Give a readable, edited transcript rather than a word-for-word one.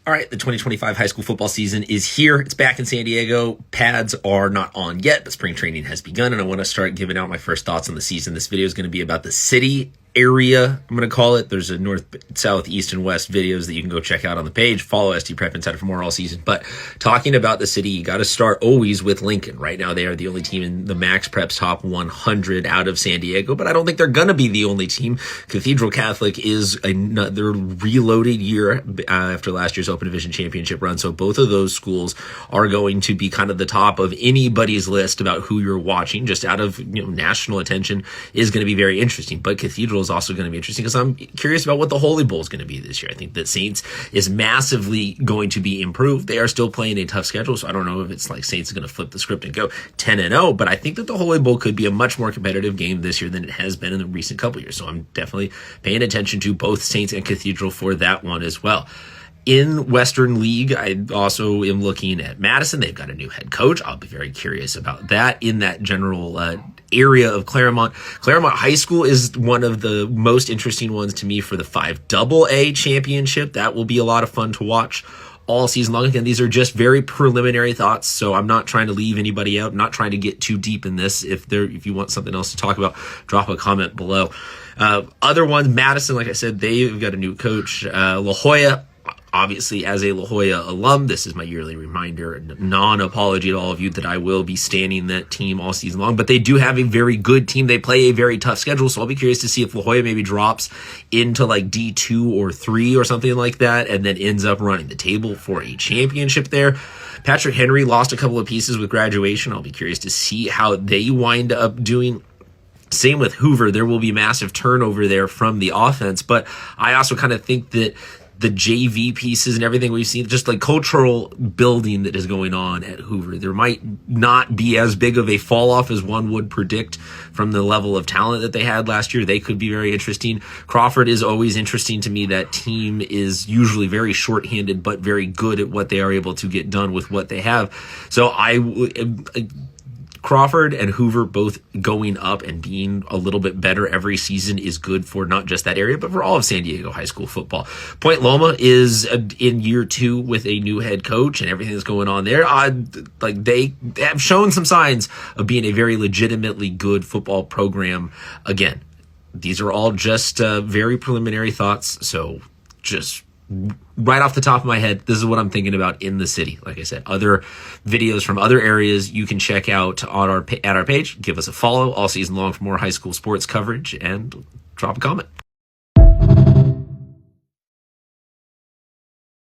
All right, the 2025 high school football season is here. It's back in San Diego. Pads are not on yet, but spring training has begun, and I want to start giving out my first thoughts on the season. This video is going to be about the city area, I'm going to call it. There's a north, south, east, and west videos that you can go check out on the page. Follow ST Prep Insider for more all season. But talking about the city, you got to start always with Lincoln. Right now, they are the only team in the Max Preps top 100 out of San Diego, but I don't think they're going to be the only team. Cathedral Catholic is another reloaded year after last year's Open Division Championship run. So both of those schools are going to be kind of the top of anybody's list about who you're watching, just out of national attention is going to be very interesting. But Cathedral is also going to be interesting because I'm curious about what the Holy Bowl is going to be this year. I think that Saints is massively going to be improved. They are still playing a tough schedule, so I don't know if it's like Saints is going to flip the script and go 10-0, but I think that the Holy Bowl could be a much more competitive game this year than it has been in the recent couple years. So I'm definitely paying attention to both Saints and Cathedral for that one as well. In Western League, I also am looking at Madison. They've got a new head coach. I'll be very curious about that. In that general area of Claremont High School is one of the most interesting ones to me for the 5AA championship. That will be a lot of fun to watch all season long. Again, these are just very preliminary thoughts, so I'm not trying to leave anybody out. I'm not trying to get too deep in this. If you want something else to talk about, drop a comment below. Other ones, Madison, like I said, they've got a new coach. La Jolla, obviously, as a La Jolla alum, this is my yearly reminder, non-apology to all of you that I will be standing that team all season long, but they do have a very good team. They play a very tough schedule, so I'll be curious to see if La Jolla maybe drops into like D2 or 3 or something like that, and then ends up running the table for a championship there. Patrick Henry lost a couple of pieces with graduation. I'll be curious to see how they wind up doing. Same with Hoover. There will be massive turnover there from the offense, but I also kind of think that the JV pieces and everything we've seen, just like cultural building that is going on at Hoover, there might not be as big of a fall off as one would predict from the level of talent that they had last year. They could be very interesting. Crawford is always interesting to me. That team is usually very shorthanded, but very good at what they are able to get done with what they have. So Crawford and Hoover both going up and being a little bit better every season is good for not just that area, but for all of San Diego high school football. Point Loma is in year 2 with a new head coach and everything that's going on there. They have shown some signs of being a very legitimately good football program. Again, these are all just very preliminary thoughts, so just right off the top of my head, this is what I'm thinking about in the city. Like I said, other videos from other areas you can check out on at our page. Give us a follow all season long for more high school sports coverage, and drop a comment.